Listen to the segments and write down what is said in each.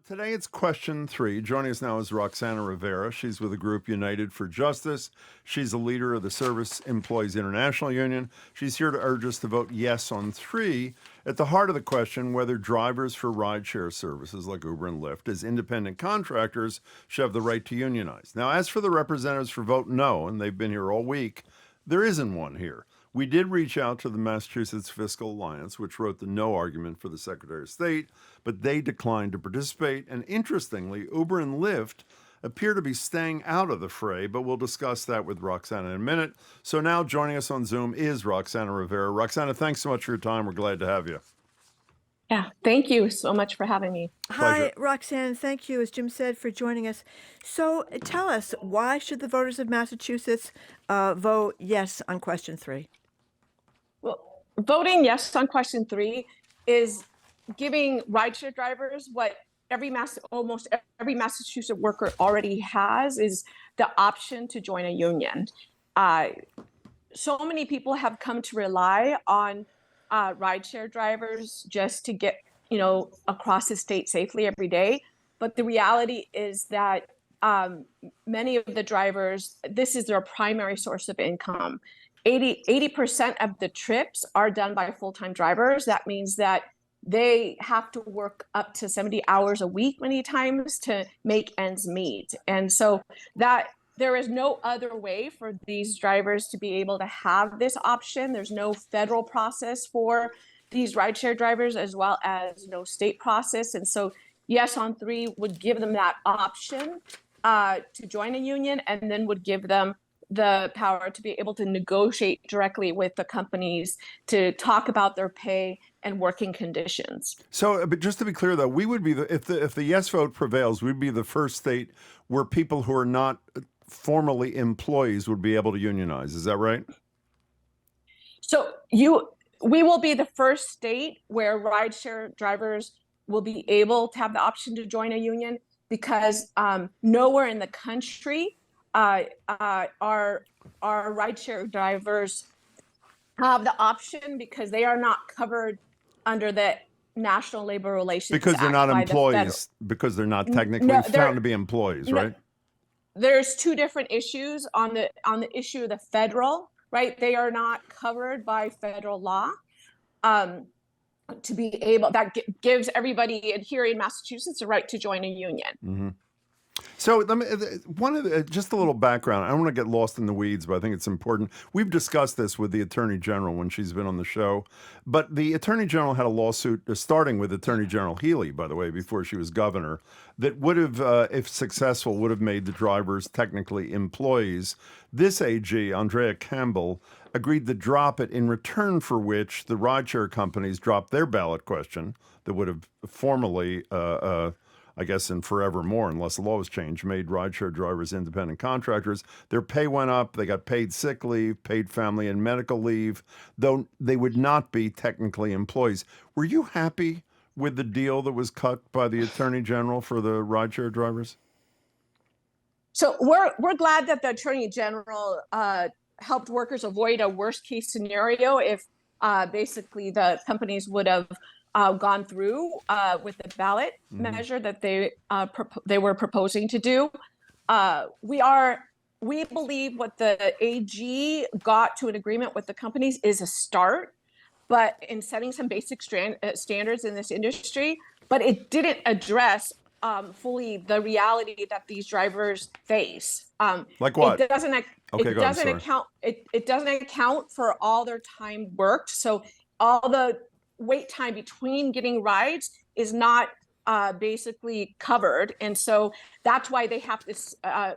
Today it's question 3. Joining us now is Roxanna Rivera. She's with the group United for Justice. She's a leader of the Service Employees International Union. She's here to urge us to vote yes on 3. At the heart of the question, whether drivers for rideshare services like Uber and Lyft as independent contractors should have the right to unionize. Now, as for the representatives for vote no, and they've been here all week, there isn't one here. We did reach out to the Massachusetts Fiscal Alliance, which wrote the no argument for the Secretary of State, but they declined to participate. And interestingly, Uber and Lyft appear to be staying out of the fray, but we'll discuss that with Roxanna in a minute. So now joining us on Zoom is Roxanna Rivera. Roxanna, thanks so much for your time. We're glad to have you. Yeah, thank you so much for having me. Pleasure. Hi, Roxanne. Thank you, as Jim said, for joining us. So tell us, why should the voters of Massachusetts vote yes on question 3? Well, voting yes on question 3 is giving rideshare drivers what almost every Massachusetts worker already has, is the option to join a union. So many people have come to rely on rideshare drivers just to get, across the state safely every day. But the reality is that many of the drivers, this is their primary source of income. 80% of the trips are done by full-time drivers. That means that they have to work up to 70 hours a week many times to make ends meet. And so that there is no other way for these drivers to be able to have this option. There's no federal process for these rideshare drivers, as well as no state process. And so yes on 3 would give them that option to join a union, and then would give them the power to be able to negotiate directly with the companies to talk about their pay and working conditions. So, but just to be clear, though, we would be if the yes vote prevails, we'd be the first state where people who are not formally employees would be able to unionize. Is that right? So we will be the first state where rideshare drivers will be able to have the option to join a union, because nowhere in the country our rideshare drivers have the option, because they are not covered under the National Labor Relations because Act they're not by employees, because they're not technically found to be employees, right? There's two different issues on the issue of the federal, right? They are not covered by federal law. To be able, that gives everybody here in Massachusetts a right to join a union. Mm-hmm. So let me, just a little background. I don't want to get lost in the weeds, but I think it's important. We've discussed this with the Attorney General when she's been on the show, but the Attorney General had a lawsuit, starting with Attorney General Healy, by the way, before she was governor, that would have, if successful, would have made the drivers technically employees. This AG, Andrea Campbell, agreed to drop it, in return for which the rideshare companies dropped their ballot question that would have formally I guess, and forevermore, unless the law was changed, made rideshare drivers independent contractors. Their pay went up. They got paid sick leave, paid family and medical leave, though they would not be technically employees. Were you happy with the deal that was cut by the Attorney General for the rideshare drivers? So we're glad that the Attorney General helped workers avoid a worst case scenario if basically the companies would have gone through with the ballot measure that they were proposing to do. We believe what the AG got to an agreement with the companies is a start, but in setting some basic standards in this industry, but it didn't address fully the reality that these drivers face. Like what? It doesn't account for all their time worked. So all the wait time between getting rides is not basically covered. And so that's why they have to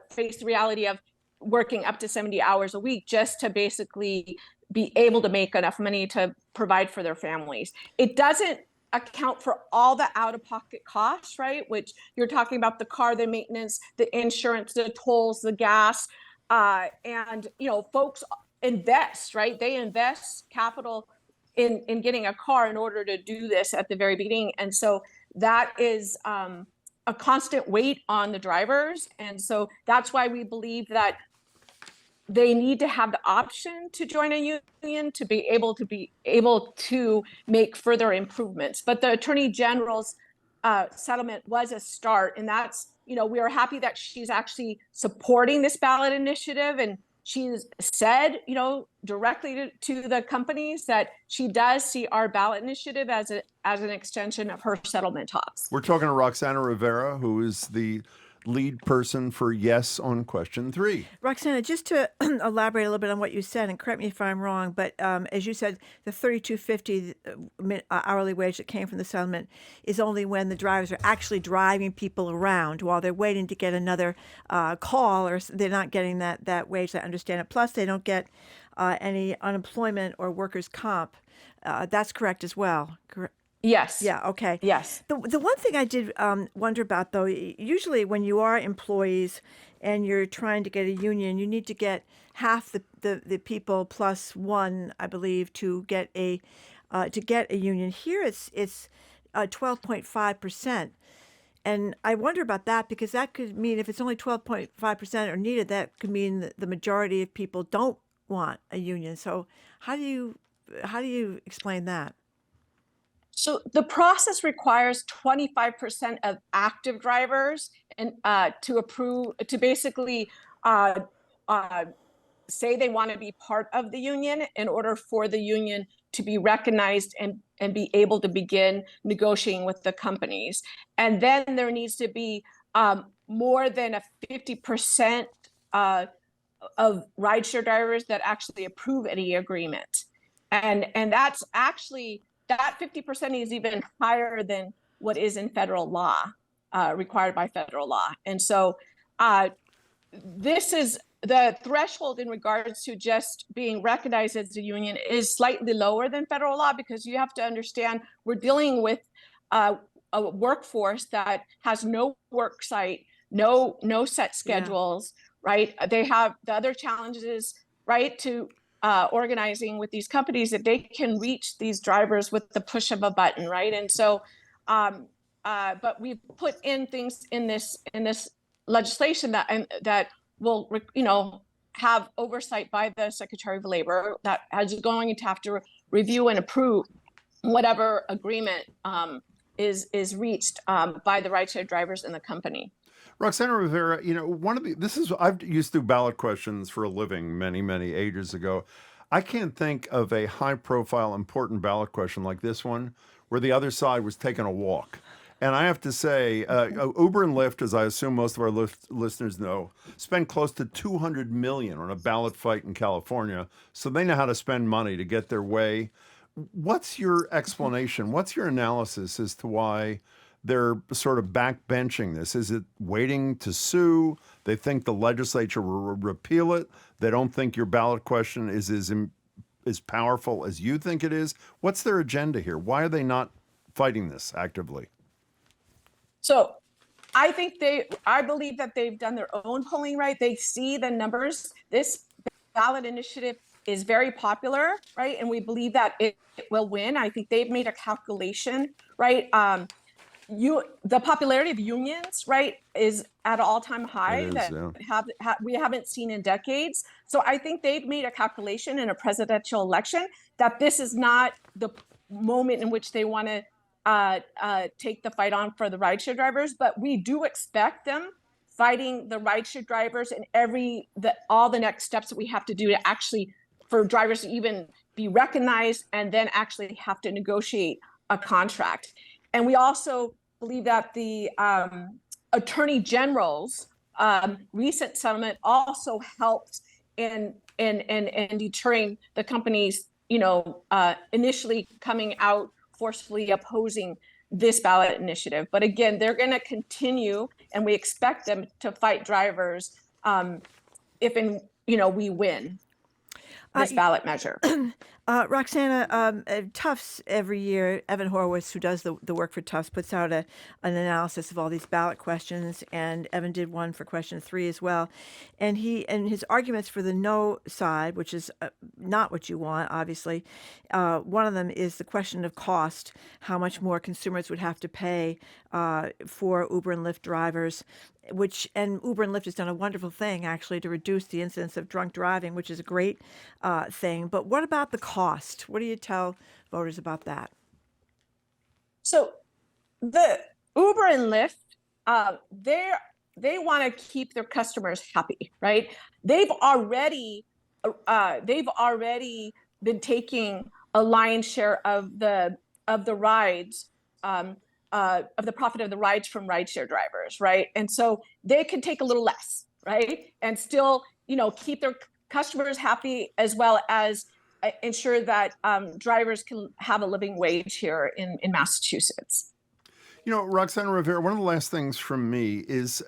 face the reality of working up to 70 hours a week just to basically be able to make enough money to provide for their families. It doesn't account for all the out-of-pocket costs, right? Which you're talking about: the car, the maintenance, the insurance, the tolls, the gas, and folks invest, right? They invest capital in getting a car in order to do this at the very beginning. And so that is a constant weight on the drivers. And so that's why we believe that they need to have the option to join a union to be able to make further improvements. But the Attorney General's settlement was a start, and that's, we are happy that she's actually supporting this ballot initiative, and she's said, directly to the companies that she does see our ballot initiative as an extension of her settlement talks. We're talking to Roxanna Rivera, who is the lead person for Yes on question 3. Roxana, just to elaborate a little bit on what you said, and correct me if I'm wrong, but as you said, the $32.50 hourly wage that came from the settlement is only when the drivers are actually driving people around while they're waiting to get another call, or they're not getting that wage. I understand it. Plus, they don't get any unemployment or workers' comp. That's correct as well. Correct. Yes. Yeah, okay. Yes. The one thing I did wonder about, though, usually when you are employees and you're trying to get a union, you need to get half the people plus one, I believe, to get a union. Here it's 12.5%. And I wonder about that, because that could mean if it's only 12.5% are needed, that could mean that the majority of people don't want a union. So how do you explain that? So the process requires 25% of active drivers and to basically say they want to be part of the union in order for the union to be recognized and be able to begin negotiating with the companies. And then there needs to be more than a 50% of rideshare drivers that actually approve any agreement. And that's actually, that 50% is even higher than what is in federal law, required by federal law. And so this is the threshold in regards to just being recognized as a union is slightly lower than federal law, because you have to understand we're dealing with a workforce that has no work site, no set schedules, right? They have the other challenges, right, to organizing with these companies, that they can reach these drivers with the push of a button, right? And so, but we've put in things in this legislation that will, have oversight by the Secretary of Labor, that is going to have to review and approve whatever agreement is reached by the rideshare drivers and the company. Roxanna Rivera, I've used to ballot questions for a living many ages ago. I can't think of a high-profile, important ballot question like this one where the other side was taking a walk. And I have to say, Uber and Lyft, as I assume most of our listeners know, spend close to $200 million on a ballot fight in California, so they know how to spend money to get their way. What's your explanation? What's your analysis as to why they're sort of backbenching this? Is it waiting to sue? They think the legislature will repeal it. They don't think your ballot question is as powerful as you think it is. What's their agenda here? Why are they not fighting this actively? So I believe that they've done their own polling, right? They see the numbers. This ballot initiative is very popular, right? And we believe that it will win. I think they've made a calculation, right? The popularity of unions, right, is at an all-time high we haven't seen in decades. So I think they've made a calculation in a presidential election that this is not the moment in which they want to take the fight on for the rideshare drivers. But we do expect them fighting the rideshare drivers and all the next steps that we have to do to actually, for drivers to even be recognized and then actually have to negotiate a contract. And we also believe that the Attorney General's recent settlement also helped in deterring the companies, initially coming out forcefully opposing this ballot initiative. But again, they're going to continue, and we expect them to fight drivers if we win this ballot measure. Roxana, Tufts every year, Evan Horowitz, who does the work for Tufts, puts out an analysis of all these ballot questions, and Evan did one for question 3 as well. And his arguments for the no side, which is not what you want, obviously, one of them is the question of cost, how much more consumers would have to pay for Uber and Lyft drivers, and Uber and Lyft has done a wonderful thing, actually, to reduce the incidence of drunk driving, which is a great thing. But what about the cost? What do you tell voters about that? So Uber and Lyft, they want to keep their customers happy, right? They've already been taking a lion's share of the rides, of the profit of the rides from rideshare drivers, right? And so they can take a little less, right, and still, keep their customers happy, as well as ensure that drivers can have a living wage here in Massachusetts. Roxanna Rivera, one of the last things from me is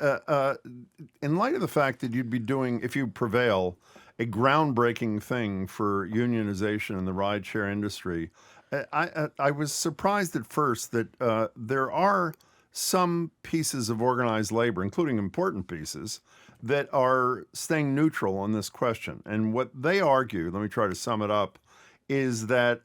in light of the fact that you'd be doing, if you prevail, a groundbreaking thing for unionization in the rideshare industry. I was surprised at first that there are some pieces of organized labor, including important pieces, that are staying neutral on this question. And what they argue, let me try to sum it up, is that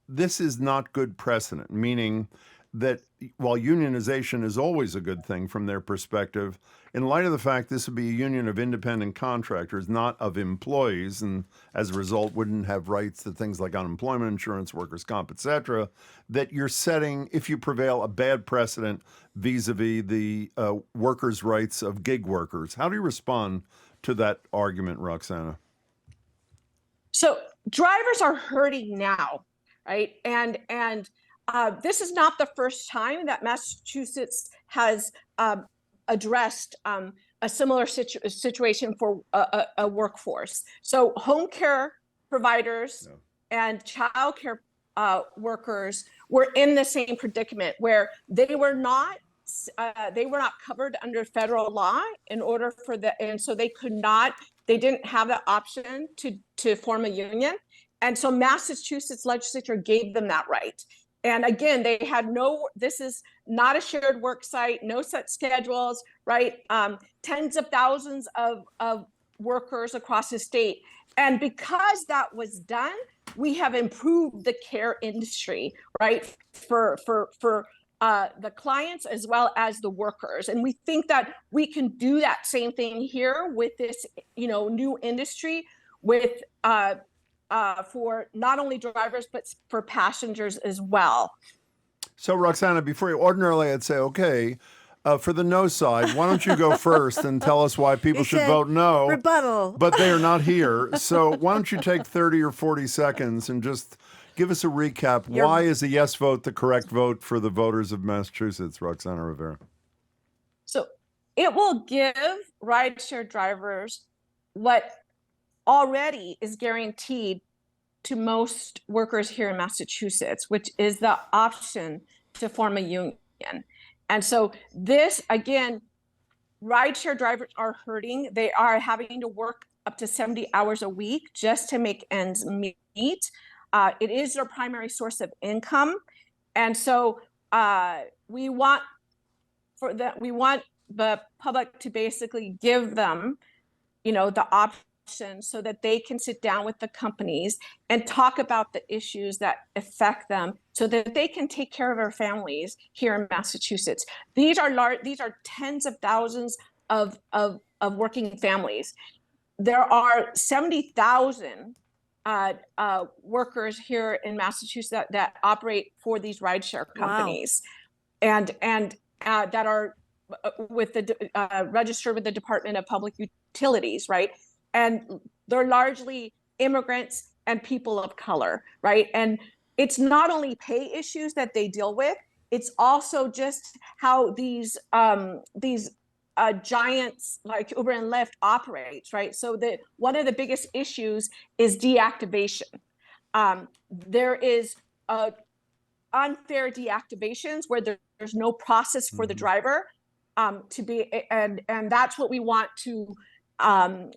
this is not good precedent, meaning that while unionization is always a good thing from their perspective, in light of the fact this would be a union of independent contractors, not of employees, and as a result wouldn't have rights to things like unemployment insurance, workers' comp, et cetera, that you're setting, if you prevail, a bad precedent vis-a-vis the workers' rights of gig workers. How do you respond to that argument, Roxanna? So drivers are hurting now, right? And this is not the first time that Massachusetts has addressed a similar situation for a workforce. So home care providers and child care workers were in the same predicament, where they were not covered under federal law and so they didn't have the option to form a union. And so Massachusetts legislature gave them that right. And again, they had this is not a shared work site, no set schedules, right? Tens of thousands of workers across the state. And because that was done, we have improved the care industry, right? For the clients as well as the workers. And we think that we can do that same thing here with this, new industry with, for not only drivers, but for passengers as well. So, Roxanna, ordinarily I'd say, okay, for the no side, why don't you go first and tell us why people should vote no? Rebuttal. But they are not here. So why don't you take 30 or 40 seconds and just give us a recap. Why is a yes vote the correct vote for the voters of Massachusetts, Roxanna Rivera? So it will give rideshare drivers what already is guaranteed to most workers here in Massachusetts, which is the option to form a union. And so this, again, rideshare drivers are hurting. They are having to work up to 70 hours a week just to make ends meet. It is their primary source of income. And so we want the public to basically give them, the option so that they can sit down with the companies and talk about the issues that affect them so that they can take care of their families here in Massachusetts. These are tens of thousands of working families. There are 70,000 workers here in Massachusetts that operate for these rideshare companies. Wow. and that are registered with the Department of Public Utilities, right? And they're largely immigrants and people of color, right? And it's not only pay issues that they deal with, it's also just how these giants like Uber and Lyft operates, right? So one of the biggest issues is deactivation. There is unfair deactivations where there's no process for the driver to be, and that's what we want to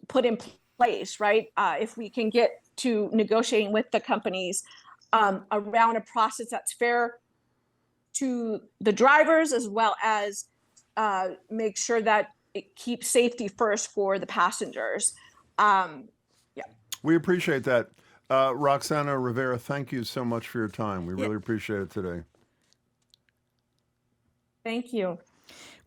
put in place, right? If we can get to negotiating with the companies around a process that's fair to the drivers, as well as make sure that it keeps safety first for the passengers. We appreciate that. Roxanna Rivera, thank you so much for your time. We really appreciate it today. Thank you.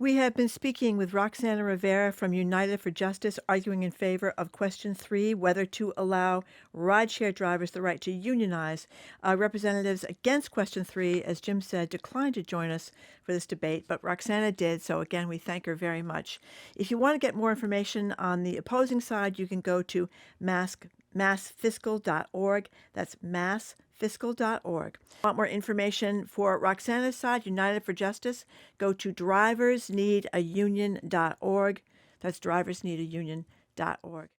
We have been speaking with Roxanna Rivera from United for Justice, arguing in favor of question 3, whether to allow rideshare drivers the right to unionize. Representatives against question 3, as Jim said, declined to join us for this debate, but Roxanna did, so again, we thank her very much. If you want to get more information on the opposing side, you can go to massfiscal.org. That's massfiscal.org. Want more information for Roxanna's side, United for Justice? Go to driversneedunion.org. That's driversneedunion.org.